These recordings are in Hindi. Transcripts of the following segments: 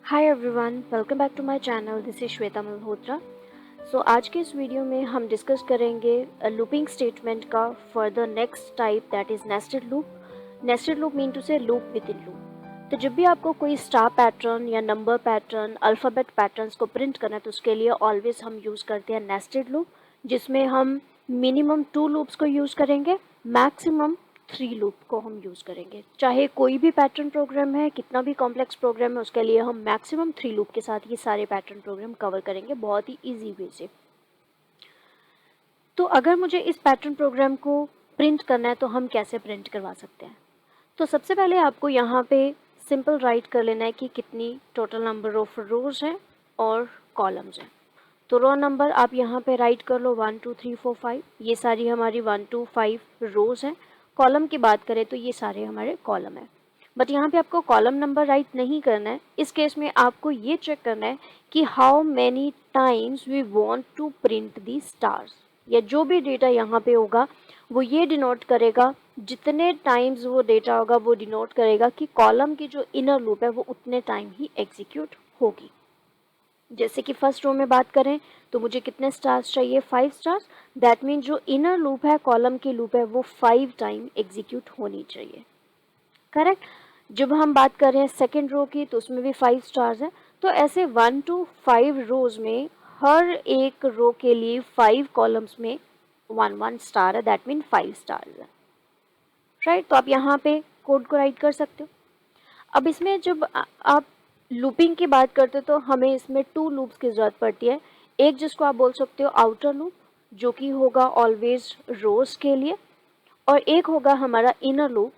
Hi everyone, welcome back to my channel. This is Shweta Malhotra. आज के इस वीडियो में हम डिस्कस करेंगे लूपिंग स्टेटमेंट का for the next type, that is nested loop. Nested loop mean to say loop within loop. तो जब भी आपको कोई स्टार पैटर्न या नंबर पैटर्न, अल्फ़ाबेट पैटर्न्स को प्रिंट करना है तो उसके लिए ऑलवेज हम यूज़ करते हैं नेस्टेड लूप, जिसमें हम मिनिमम 2 लूप्स को यूज़ करेंगे, मैक्सिमम 3 लूप को हम यूज़ करेंगे। चाहे कोई भी पैटर्न प्रोग्राम है, कितना भी कॉम्प्लेक्स प्रोग्राम है, उसके लिए हम मैक्सिमम 3 लूप के साथ ये सारे पैटर्न प्रोग्राम कवर करेंगे बहुत ही ईजी वे से। तो अगर मुझे इस पैटर्न प्रोग्राम को प्रिंट करना है तो हम कैसे प्रिंट करवा सकते हैं? तो सबसे पहले आपको यहाँ पे सिंपल राइट कर लेना है कि कितनी टोटल नंबर ऑफ रोज हैं और कॉलम्स हैं। तो रो नंबर आप यहाँ पे राइट कर लो 1 2 3 4 5, ये सारी हमारी 1 2 5 रोज हैं। कॉलम की बात करें तो ये सारे हमारे कॉलम हैं। बट यहाँ पे आपको कॉलम नंबर राइट नहीं करना है। इस केस में आपको ये चेक करना है कि how many times we want to print the stars, या जो भी डेटा यहाँ पे होगा वो ये डिनोट करेगा, जितने टाइम्स वो डेटा होगा वो डिनोट करेगा कि कॉलम की जो इनर लूप है वो उतने टाइम ही एग्जीक्यूट होगी। जैसे कि फर्स्ट रो में बात करें तो मुझे कितने स्टार्स चाहिए? 5 स्टार्स। दैट मीन जो इनर लूप है, कॉलम की लूप है, वो 5 टाइम एग्जीक्यूट होनी चाहिए। करेक्ट। जब हम बात कर रहे हैं सेकेंड रो की तो उसमें भी 5 स्टार्स है। तो ऐसे 1 to 5 रोज में हर एक रो के लिए 5 कॉलम्स में 1 स्टार है, दैट मीन 5 स्टार्स है। राइट। तो आप यहाँ पे कोड को राइट कर सकते हो। अब इसमें जब आप लूपिंग की बात करते हो तो हमें इसमें 2 लूप्स की ज़रूरत पड़ती है। एक जिसको आप बोल सकते हो आउटर लूप, जो कि होगा ऑलवेज रोज के लिए, और एक होगा हमारा इनर लूप,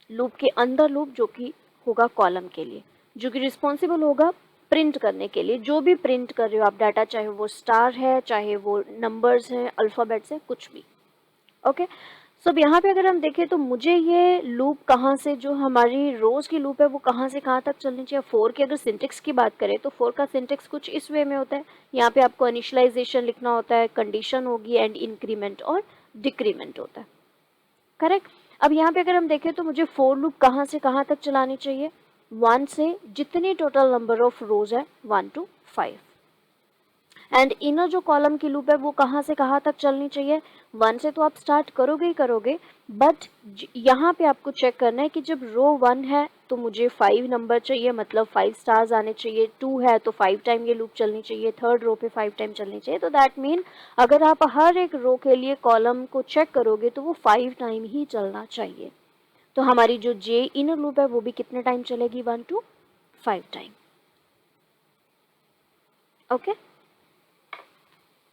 लूप के अंदर लूप, जो कि होगा कॉलम के लिए, जो कि रिस्पॉन्सिबल होगा प्रिंट करने के लिए। जो भी प्रिंट कर रहे हो आप डाटा, चाहे वो स्टार है, चाहे वो नंबर्स हैं, अल्फ़ाबेट्स हैं, कुछ भी। ओके। सो अब यहाँ पे अगर हम देखें तो मुझे ये लूप कहाँ से, जो हमारी रोज की लूप है वो कहाँ से कहाँ तक चलनी चाहिए। 4 की अगर सिंटेक्स की बात करें तो 4 का सिंटेक्स कुछ इस वे में होता है। यहाँ पे आपको इनिशियलाइजेशन लिखना होता है, कंडीशन होगी, एंड इंक्रीमेंट और डिक्रीमेंट होता है। करेक्ट। अब यहाँ पे अगर हम देखें तो मुझे 4 लूप कहाँ से कहाँ तक चलानी चाहिए? 1 से जितनी टोटल नंबर ऑफ रोज है 1 to 5, एंड इनर जो कॉलम की लूप है वो कहाँ से कहाँ तक चलनी चाहिए? 1 से तो आप स्टार्ट करोगे ही करोगे, बट यहाँ पे आपको चेक करना है कि जब रो 1 है तो मुझे 5 नंबर चाहिए, मतलब 5 स्टार्स आने चाहिए। 2 है तो 5 टाइम ये लूप चलनी चाहिए, थर्ड रो पे 5 टाइम चलनी चाहिए। तो दैट मीन अगर आप हर एक रो के लिए कॉलम को चेक करोगे तो वो 5 टाइम ही चलना चाहिए। तो हमारी जो जे इनर लूप है वो भी कितने टाइम चलेगी? 1 to 5 टाइम। ओके।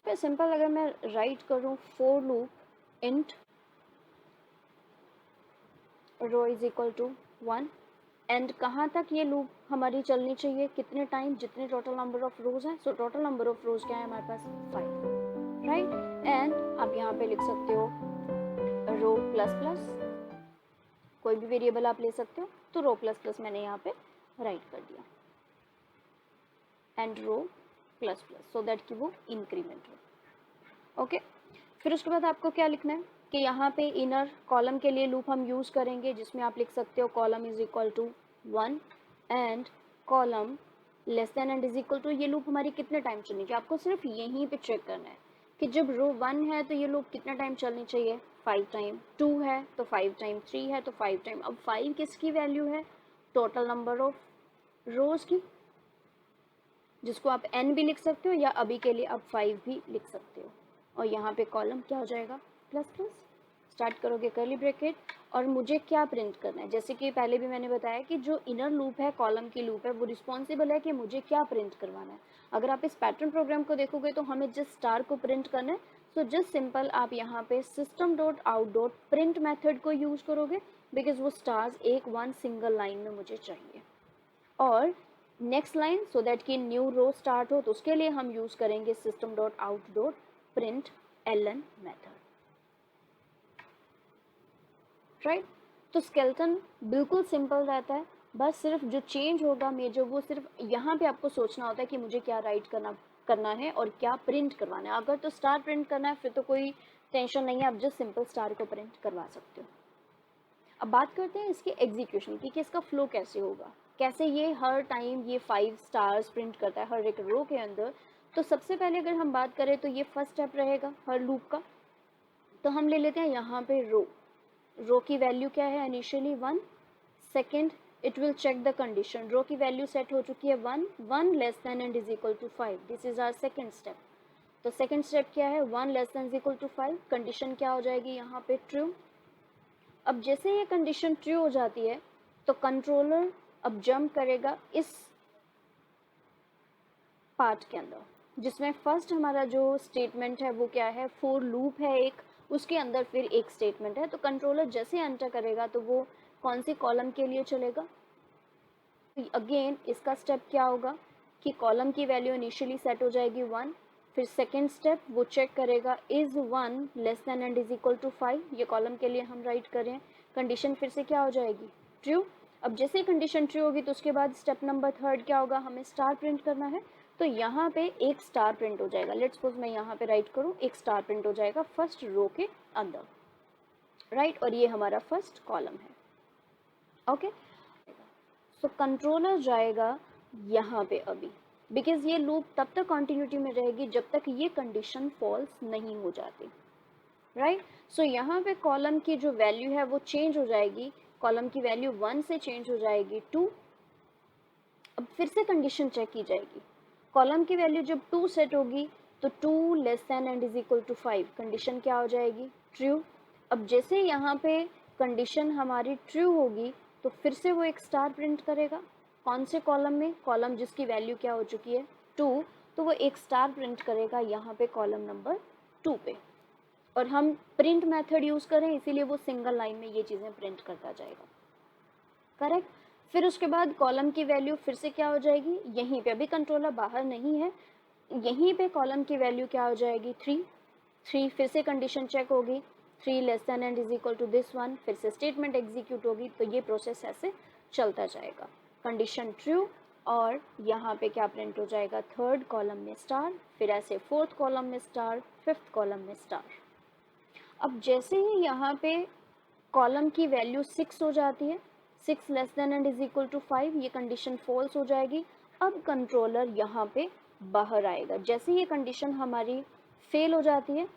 सिंपल अगर मैं राइट करूं for loop int row is equal to 1, and कहाँ तक ये लूप हमारी चलनी चाहिए? कितने टाइम? जितने टोटल नंबर ऑफ रोज हैं। सो टोटल नंबर ऑफ रोज क्या है हमारे पास? 5। राइट। एंड आप यहाँ पे लिख सकते हो रो प्लस प्लस, कोई भी वेरिएबल आप ले सकते हो। तो रो प्लस प्लस मैंने यहाँ पे राइट कर दिया, and row plus plus, so that कि वो इंक्रीमेंट हो। ओके। फिर उसके बाद आपको क्या लिखना है कि यहाँ पे इनर कॉलम के लिए लूप हम यूज़ करेंगे, जिसमें आप लिख सकते हो column is equal to 1 and column less than and is equal to. ये लूप हमारी कितने टाइम चलनी चाहिए? आपको सिर्फ यहीं पे चेक करना है कि जब रो 1 है तो ये लूप कितना टाइम चलनी चाहिए? 5 टाइम। 2 है तो 5 टाइम। 3 है तो 5 टाइम। अब 5 किसकी वैल्यू है? टोटल नंबर ऑफ रोज की, जिसको आप n भी लिख सकते हो या अभी के लिए आप 5 भी लिख सकते हो। और यहाँ पे कॉलम क्या हो जाएगा? Plus plus. स्टार्ट करोगे कर्ली ब्रैकेट, और मुझे क्या प्रिंट करना है? जैसे कि पहले भी मैंने बताया कि जो इनर लूप है, कॉलम की लूप है, वो रिस्पॉन्सिबल है कि मुझे क्या प्रिंट करवाना है। अगर आप इस पैटर्न प्रोग्राम को देखोगे तो हमें जिस स्टार को प्रिंट करना है, सो जस्ट सिंपल आप यहाँ पे system dot out dot print method को यूज करोगे, बिकॉज वो स्टार्स एक वन सिंगल लाइन में मुझे चाहिए। और नेक्स्ट लाइन, सो दैट कि न्यू रो स्टार्ट हो, तो उसके लिए हम यूज करेंगे system dot out dot print ln method. Right. तो स्केलेटन बिल्कुल सिंपल रहता है, बस सिर्फ जो चेंज होगा मेजर, वो सिर्फ यहाँ पे आपको सोचना होता है कि मुझे क्या राइट करना है और क्या प्रिंट करवाना है। अगर तो स्टार प्रिंट करना है फिर तो कोई टेंशन नहीं है, आप जस्ट सिंपल स्टार को प्रिंट करवा सकते हो। अब बात करते हैं इसके एग्जीक्यूशन की कि इसका फ्लो कैसे होगा, कैसे ये हर टाइम ये 5 स्टार्स प्रिंट करता है हर एक रो के अंदर। तो सबसे पहले अगर हम बात करें तो ये फर्स्ट स्टेप रहेगा हर लूप का। तो हम ले लेते हैं यहाँ पे रो की वैल्यू क्या है initially 1। Second, it will check the condition, row की वैल्यू सेट हो चुकी है 1 less than and is equal to 5, this is our second step. तो सेकेंड स्टेप क्या है, 1 less than is equal to 5, condition क्या हो जाएगी यहाँ पे ट्रू। अब जैसे ये कंडीशन ट्रू हो जाती है तो कंट्रोलर अब जंप करेगा इस पार्ट के अंदर, जिसमें फर्स्ट हमारा जो स्टेटमेंट है वो क्या है, फोर लूप है एक, उसके अंदर फिर एक स्टेटमेंट है। तो कंट्रोलर जैसे एंटर करेगा तो वो कौन सी कॉलम के लिए चलेगा, अगेन इसका स्टेप क्या होगा कि कॉलम की वैल्यू इनिशियली सेट हो जाएगी 1, फिर सेकेंड स्टेप वो चेक करेगा is 1 less than and is equal to 5, ये कॉलम के लिए हम राइट करें, कंडीशन फिर से क्या हो जाएगी ट्रू। अब जैसे कंडीशन ट्रू होगी तो उसके बाद स्टेप नंबर थर्ड क्या होगा, हमें स्टार प्रिंट करना है। तो यहाँ पे एक स्टार प्रिंट हो जाएगा, लेट्स सपोज मैं यहाँ पे राइट करूँ, एक स्टार प्रिंट हो जाएगा फर्स्ट रो के अंदर, राइट, और ये हमारा फर्स्ट कॉलम है। ओके, सो कंट्रोलर जाएगा यहाँ पे अभी, बिकॉज ये लूप तब तक कंटिन्यूटी में रहेगी जब तक ये कंडीशन फॉल्स नहीं हो जाती, राइट। सो यहाँ पे कॉलम की जो वैल्यू है वो चेंज हो जाएगी, कॉलम की वैल्यू 1 से चेंज हो जाएगी 2। अब फिर से कंडीशन चेक की जाएगी, कॉलम की वैल्यू जब 2 सेट होगी तो 2 less than and is equal to 5, condition क्या हो जाएगी ट्रू। अब जैसे यहाँ पे कंडीशन हमारी ट्रू होगी तो फिर से वो एक स्टार प्रिंट करेगा, कौन से कॉलम में, कॉलम जिसकी वैल्यू क्या हो चुकी है 2, तो वो एक स्टार प्रिंट करेगा यहाँ पे कॉलम नंबर 2 पे। और हम प्रिंट मेथड यूज़ करें इसीलिए वो सिंगल लाइन में ये चीज़ें प्रिंट करता जाएगा, करेक्ट। फिर उसके बाद कॉलम की वैल्यू फिर से क्या हो जाएगी, यहीं पे अभी कंट्रोलर बाहर नहीं है, यहीं पे कॉलम की वैल्यू क्या हो जाएगी 3, फिर से कंडीशन चेक होगी 3 less than and is equal to this one, फिर से स्टेटमेंट एग्जीक्यूट होगी। तो ये प्रोसेस ऐसे चलता जाएगा, कंडीशन ट्रू और यहाँ पे क्या प्रिंट हो जाएगा, थर्ड कॉलम में स्टार, फिर ऐसे फोर्थ कॉलम में स्टार, फिफ्थ कॉलम में स्टार। अब जैसे ही यहाँ पे कॉलम की वैल्यू 6 हो जाती है, 6 less than and is equal to 5, ये कंडीशन फॉल्स हो जाएगी। अब कंट्रोलर यहाँ पे बाहर आएगा, जैसे ये कंडीशन हमारी फेल हो जाती है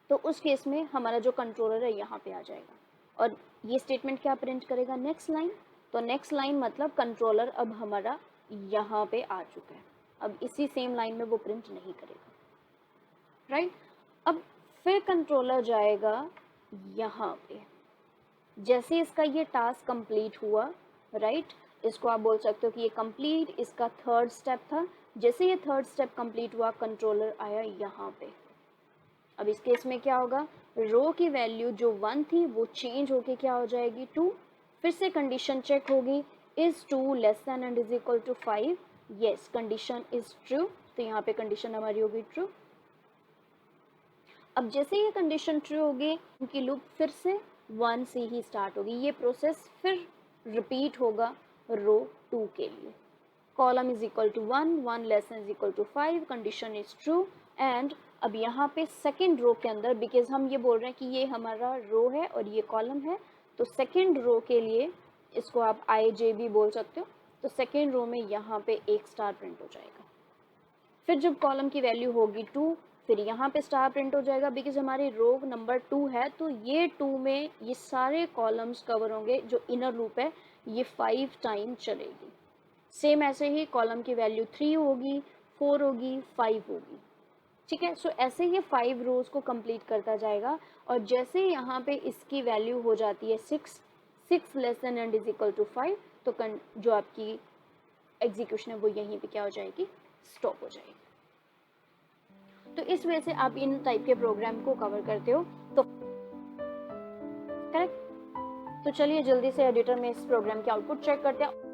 तो उस केस में हमारा जो कंट्रोलर है यहाँ पे आ जाएगा और ये स्टेटमेंट क्या प्रिंट करेगा, नेक्स्ट लाइन। तो नेक्स्ट लाइन मतलब कंट्रोलर अब हमारा यहाँ पे आ चुका है, अब इसी सेम लाइन में वो प्रिंट नहीं करेगा, राइट। अब फिर कंट्रोलर जाएगा यहाँ पे, जैसे इसका ये टास्क कंप्लीट हुआ, राइट, इसको आप बोल सकते हो कि ये कंप्लीट इसका थर्ड स्टेप था। जैसे ये थर्ड स्टेप कंप्लीट हुआ कंट्रोलर आया यहाँ पे। अब इस केस में क्या होगा, रो की वैल्यू जो 1 थी वो चेंज होके क्या हो जाएगी 2, फिर से कंडीशन चेक होगी is 2 less than and is equal to 5, yes condition is true, तो यहाँ पे कंडीशन हमारी होगी ट्रू। अब जैसे ये कंडीशन ट्रू होगी उनकी लूप फिर से 1 से ही स्टार्ट होगी, ये प्रोसेस फिर रिपीट होगा रो 2 के लिए, column is equal to 1 less than is equal to 5, condition is true. And अब यहाँ पे सेकेंड रो के अंदर, बिकॉज हम ये बोल रहे हैं कि ये हमारा रो है और ये कॉलम है, तो सेकेंड रो के लिए इसको आप IJ भी बोल सकते हो, तो सेकेंड रो में यहाँ पे एक स्टार प्रिंट हो जाएगा। फिर जब कॉलम की वैल्यू होगी 2 फिर यहाँ पे स्टार प्रिंट हो जाएगा, बिकॉज हमारी रो नंबर 2 है तो ये 2 में ये सारे कॉलम्स कवर होंगे, जो इनर लूप है ये 5 टाइम चलेगी। सेम ऐसे ही कॉलम की वैल्यू 3 होगी, 4 होगी, 5 होगी, ठीक है। सो ऐसे ये 5 रोज को कंप्लीट करता जाएगा और जैसे यहाँ पे इसकी वैल्यू हो जाती है 6 less than and is equal to 5, तो जो आपकी एग्जीक्यूशन है वो यहीं पे क्या हो जाएगी, स्टॉप हो जाएगी। तो इस वजह से आप इन टाइप के प्रोग्राम को कवर करते हो, तो करेक्ट। तो चलिए जल्दी से एडिटर में इस प्रोग्राम के आउटपुट चेक करते हैं।